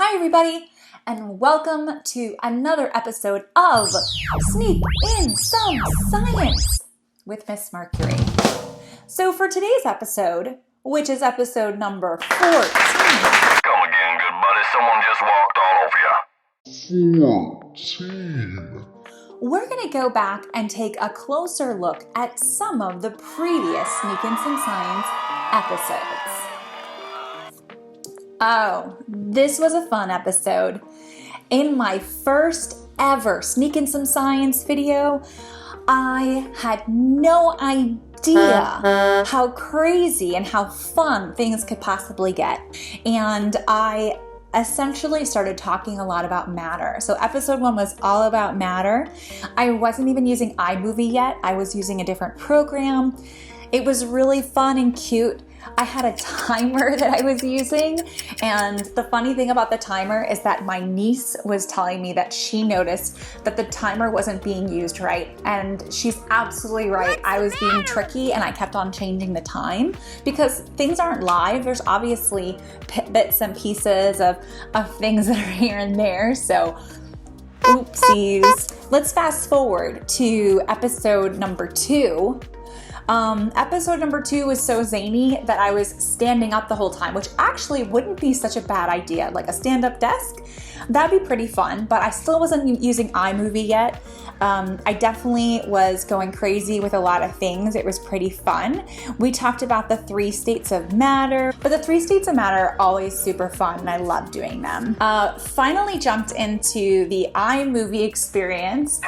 Hi everybody, and welcome to another episode of Sneak in Some Science with Miss Mercury. So for today's episode, which is episode number 14. Come again, good buddy. Someone just walked all over you. 14. We're going to go back and take a closer look at some of the previous Sneak in Some Science episodes. Oh, this was a fun episode. In my first ever Sneak in Some Science video, I had no idea how crazy and how fun things could possibly get. And I essentially started talking a lot about matter. So episode 1 was all about matter. I wasn't even using iMovie yet. I was using a different program. It was really fun and cute. I had a timer that I was using, and the funny thing about the timer is that my niece was telling me that she noticed that the timer wasn't being used right, and she's absolutely right. I was being tricky and I kept on changing the time because things aren't live. There's obviously bits and pieces of things that are here and there, so oopsies. Let's fast forward to episode number 2. Episode number 2 was so zany that I was standing up the whole time, which actually wouldn't be such a bad idea. Like a stand-up desk, that'd be pretty fun, but I still wasn't using iMovie yet. I definitely was going crazy with a lot of things. It was pretty fun. We talked about the 3 states of matter, but the 3 states of matter are always super fun and I love doing them. Finally jumped into the iMovie experience,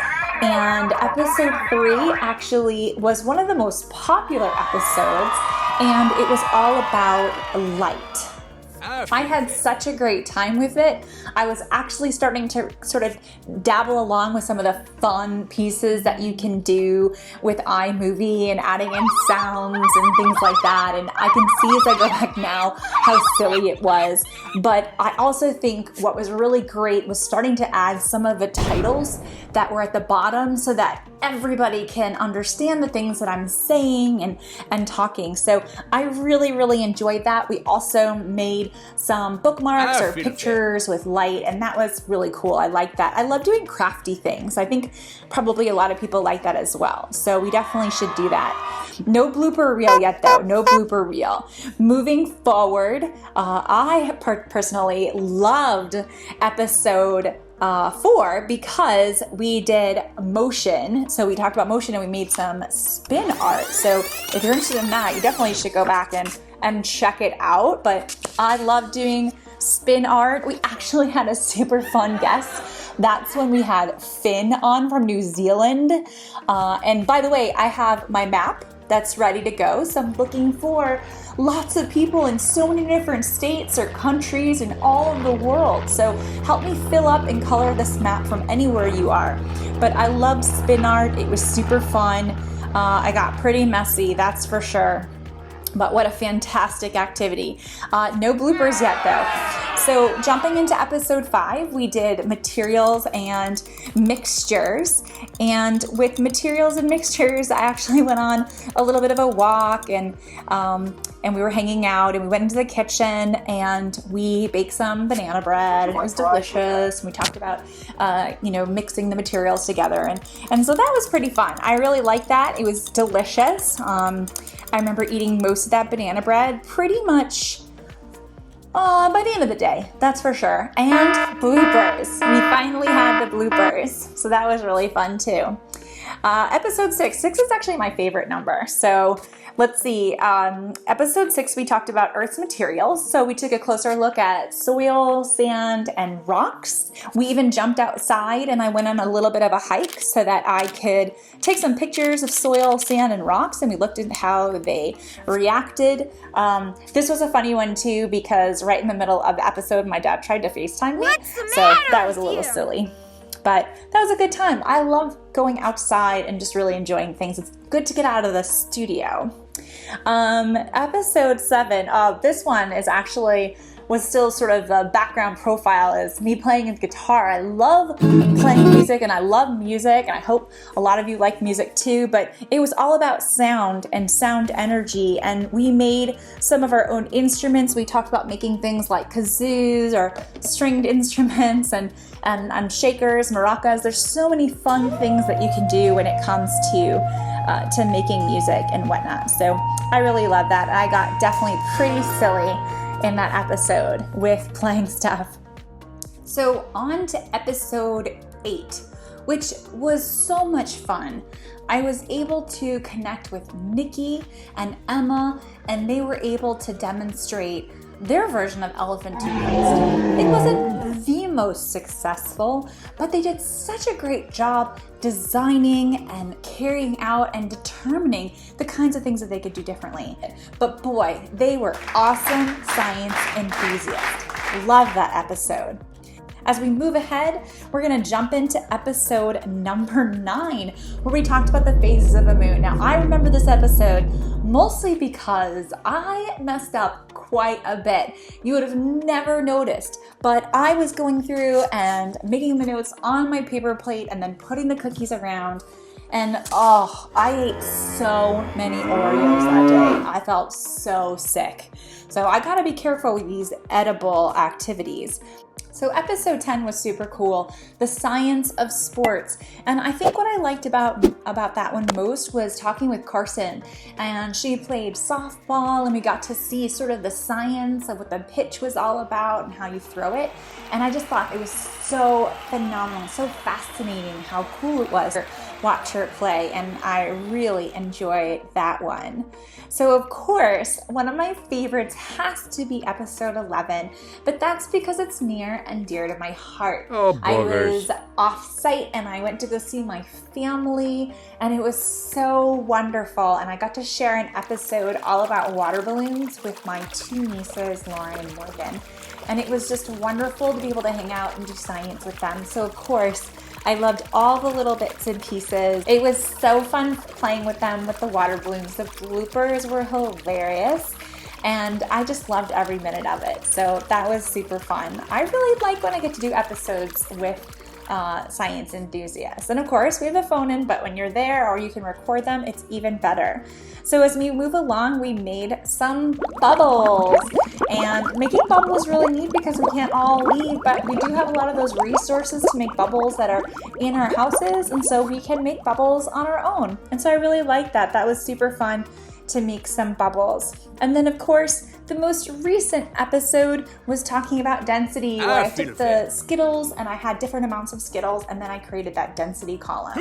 and episode 3 actually was one of the most popular episodes, and it was all about light. I had such a great time with it. I was actually starting to sort of dabble along with some of the fun pieces that you can do with iMovie and adding in sounds and things like that. And I can see as I go back now how silly it was. But I also think what was really great was starting to add some of the titles that were at the bottom so that everybody can understand the things that I'm saying and talking. So I really, really enjoyed that. We also made some bookmarks or pictures with light, and that was really cool. I like that. I love doing crafty things. I think probably a lot of people like that as well. So we definitely should do that. No blooper reel yet though. No blooper reel. Moving forward, I personally loved episode 4 because we did motion. So we talked about motion and we made some spin art. So if you're interested in that, you definitely should go back and check it out. But I love doing spin art. We actually had a super fun guest. That's when we had Finn on from New Zealand. And by the way, I have my map that's ready to go. So I'm looking for lots of people in so many different states or countries in all of the world. So help me fill up and color this map from anywhere you are. But I loved spin art. It was super fun. I got pretty messy, that's for sure. But what a fantastic activity. No bloopers yet though. So jumping into episode 5, we did materials and mixtures. And with materials and mixtures, I actually went on a little bit of a walk and we were hanging out and we went into the kitchen and we baked some banana bread and it was delicious. And we talked about, mixing the materials together. And so that was pretty fun. I really liked that. It was delicious. I remember eating most of that banana bread pretty much by the end of the day, that's for sure. And bloopers. We finally had the bloopers. So that was really fun too. Episode 6. 6 is actually my favorite number. So let's see. Episode 6, we talked about Earth's materials. So we took a closer look at soil, sand, and rocks. We even jumped outside and I went on a little bit of a hike so that I could take some pictures of soil, sand, and rocks, and we looked at how they reacted. This was a funny one too because right in the middle of the episode, my dad tried to FaceTime me. So that was a little silly. But that was a good time. I love going outside and just really enjoying things. It's good to get out of the studio. Episode 7, this one is actually was still sort of the background profile as me playing the guitar. I love playing music and I love music, and I hope a lot of you like music too, but it was all about sound and sound energy, and we made some of our own instruments. We talked about making things like kazoos or stringed instruments and shakers, maracas. There's so many fun things that you can do when it comes to making music and whatnot. So I really love that. I got definitely pretty silly in that episode with playing stuff. So on to episode 8, which was so much fun. I was able to connect with Nikki and Emma, and they were able to demonstrate their version of elephant toothpaste. It wasn't the most successful, but they did such a great job designing and carrying out and determining the kinds of things that they could do differently. But boy, they were awesome science enthusiasts. Love that episode. As we move ahead, we're going to jump into episode number 9, where we talked about the phases of a moon. Now, I remember this episode mostly because I messed up quite a bit. You would have never noticed, but I was going through and making the notes on my paper plate and then putting the cookies around. And I ate so many Oreos that day. I felt so sick. So I gotta be careful with these edible activities. So episode 10 was super cool, the science of sports. And I think what I liked about that one most was talking with Carson. And she played softball, and we got to see sort of the science of what the pitch was all about and how you throw it. And I just thought it was so phenomenal, so fascinating how cool it was to watch her play, and I really enjoyed that one. So of course, one of my favorites has to be episode 11, but that's because it's near and dear to my heart. Oh, I was off-site and I went to go see my family, and it was so wonderful, and I got to share an episode all about water balloons with my 2 nieces, Lauren and Morgan. And it was just wonderful to be able to hang out and do science with them. So of course, I loved all the little bits and pieces. It was so fun playing with them with the water balloons. The bloopers were hilarious, and I just loved every minute of it. So that was super fun. I really like when I get to do episodes with Science Enthusiasts. And of course, we have the phone in, but when you're there or you can record them, it's even better. So as we move along, we made some bubbles. And making bubbles is really neat because we can't all leave, but we do have a lot of those resources to make bubbles that are in our houses, and so we can make bubbles on our own. And so I really like that. That was super fun to make some bubbles. And then of course, the most recent episode was talking about density, where I took the Skittles and I had different amounts of Skittles, and then I created that density column.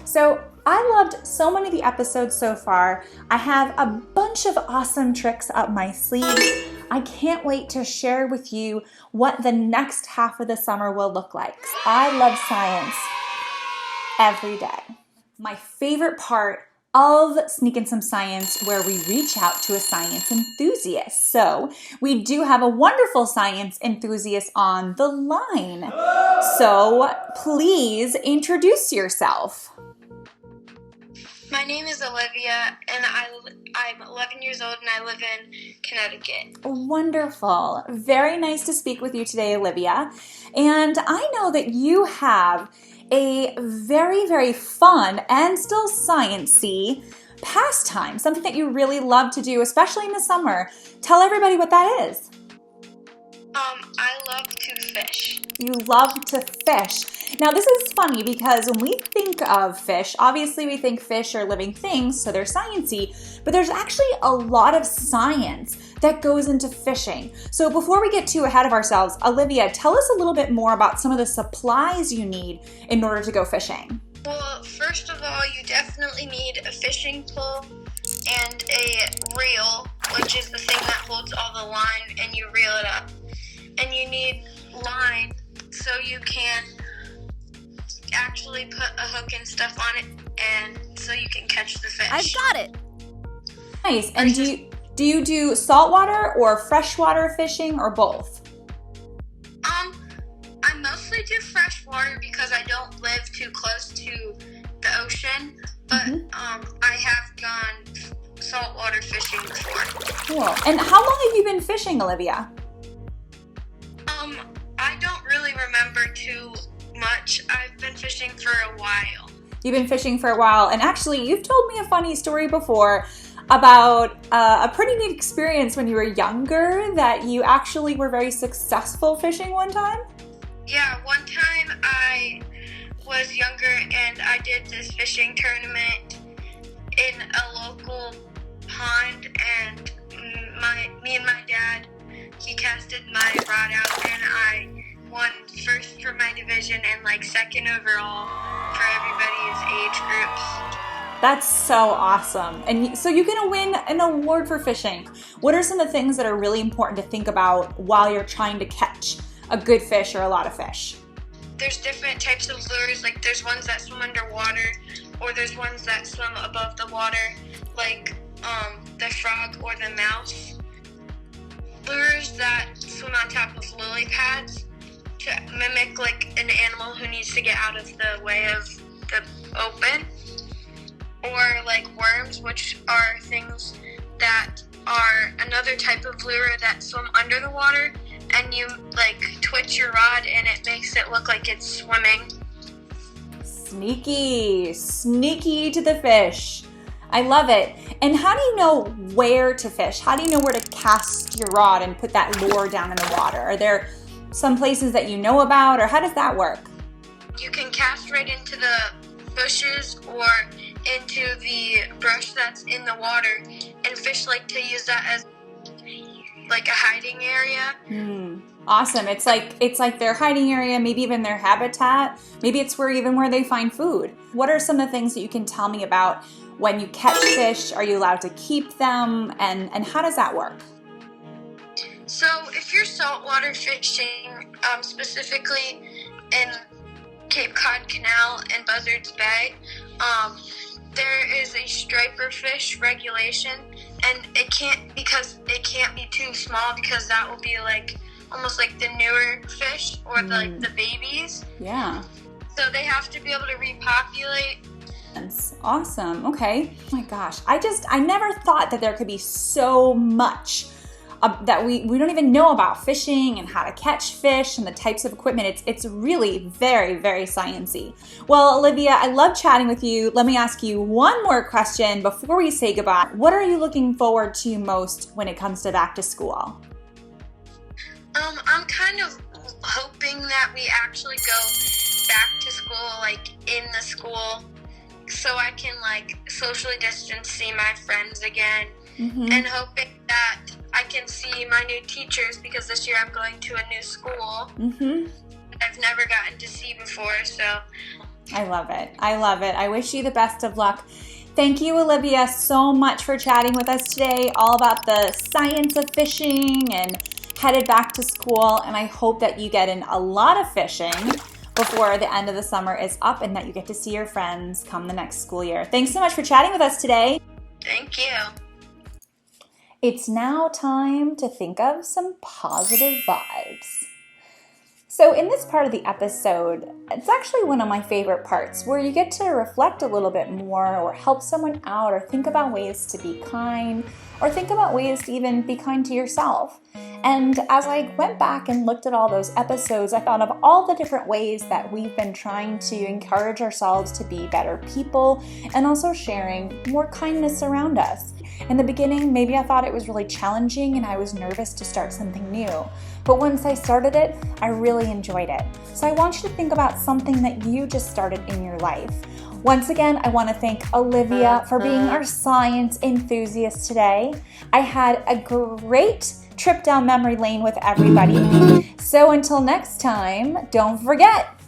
So I loved so many of the episodes so far. I have a bunch of awesome tricks up my sleeve. I can't wait to share with you what the next half of the summer will look like. I love science every day. My favorite part of Sneakin' Some Science, where we reach out to a science enthusiast. So we do have a wonderful science enthusiast on the line. So please introduce yourself. My name is Olivia, and I'm 11 years old, and I live in Connecticut. Wonderful. Very nice to speak with you today, Olivia. And I know that you have a very, very fun and still science-y pastime, something that you really love to do, especially in the summer. Tell everybody what that is. I love to fish. You love to fish. Now, this is funny because when we think of fish, obviously we think fish are living things, so they're sciencey, but there's actually a lot of science that goes into fishing. So before we get too ahead of ourselves, Olivia, tell us a little bit more about some of the supplies you need in order to go fishing. Well, first of all, you definitely need a fishing pole and a reel, which is the thing that holds all the line and you reel it up. And you need line so you can actually put a hook and stuff on it, and so you can catch the fish. I've got it. Nice. And do you do saltwater or freshwater fishing, or both? I mostly do freshwater because I don't live too close to the ocean, but I have gone saltwater fishing before. Cool. And how long have you been fishing, Olivia? much. I've been fishing for a while. You've been fishing for a while, and actually you've told me a funny story before about a pretty neat experience when you were younger, that you actually were very successful fishing one time. Yeah, one time I was younger and I did this fishing tournament in a local pond, and me and my dad, he casted my rod out, and I won first for my division and like second overall for everybody's age groups. That's so awesome. And so you're gonna win an award for fishing. What are some of the things that are really important to think about while you're trying to catch a good fish or a lot of fish? There's different types of lures, like there's ones that swim underwater, or there's ones that swim above the water, like the frog or the mouse. Lures that swim on top of lily pads to mimic like an animal who needs to get out of the way of the open. Or like worms, which are things that are another type of lure that swim under the water, and you like twitch your rod and it makes it look like it's swimming. Sneaky to the fish. I love it. And how do you know where to fish? How do you know where to cast your rod and put that lure down in the water? Are there some places that you know about, or how does that work? You can cast right into the bushes or into the brush that's in the water, and fish like to use that as like a hiding area. Awesome. It's like their hiding area, maybe even their habitat. Maybe it's where they find food. What are some of the things that you can tell me about when you catch fish? Are you allowed to keep them, and how does that work? So if you're saltwater fishing, specifically in Cape Cod Canal and Buzzards Bay, there is a striper fish regulation, and it can't be too small, because that will be like almost like the newer fish or the babies. Yeah. So they have to be able to repopulate. That's awesome. Okay. Oh my gosh. I never thought that there could be so much that we don't even know about fishing and how to catch fish and the types of equipment. It's really very, very sciencey. Well, Olivia, I love chatting with you. Let me ask you one more question before we say goodbye. What are you looking forward to most when it comes to back to school? I'm kind of hoping that we actually go back to school, like in the school, so I can like socially distance, see my friends again, and hoping that I can see my new teachers, because this year I'm going to a new school I've never gotten to see before. So I love it. I wish you the best of luck. Thank you, Olivia, so much for chatting with us today, all about the science of fishing and headed back to school. And I hope that you get in a lot of fishing before the end of the summer is up, and that you get to see your friends come the next school year. Thanks so much for chatting with us today. thank you. It's now time to think of some positive vibes. So in this part of the episode, it's actually one of my favorite parts, where you get to reflect a little bit more, or help someone out, or think about ways to be kind, or think about ways to even be kind to yourself. And as I went back and looked at all those episodes, I thought of all the different ways that we've been trying to encourage ourselves to be better people, and also sharing more kindness around us. In the beginning, maybe I thought it was really challenging and I was nervous to start something new. But once I started it, I really enjoyed it. So I want you to think about something that you just started in your life. Once again, I want to thank Olivia for being our science enthusiast today. I had a great trip down memory lane with everybody. So until next time, don't forget,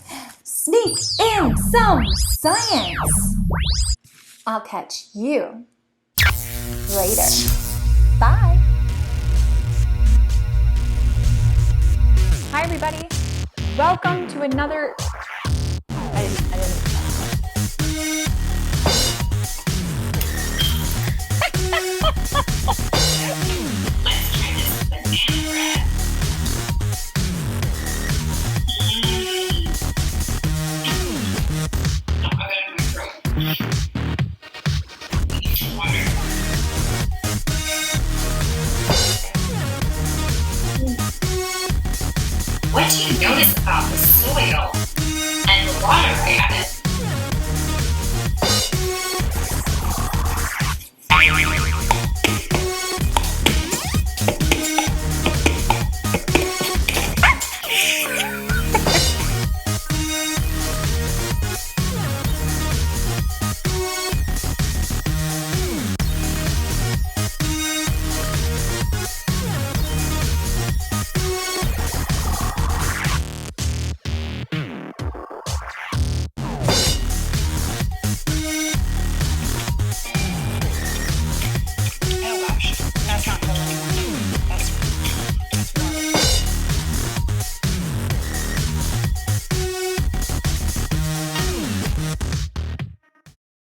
sneak in some science. I'll catch you later. Bye. Hi, everybody. Welcome to another. I didn't. Let's try this banana bread. Oh, I got it in my throat. Water. What do you notice about the soil?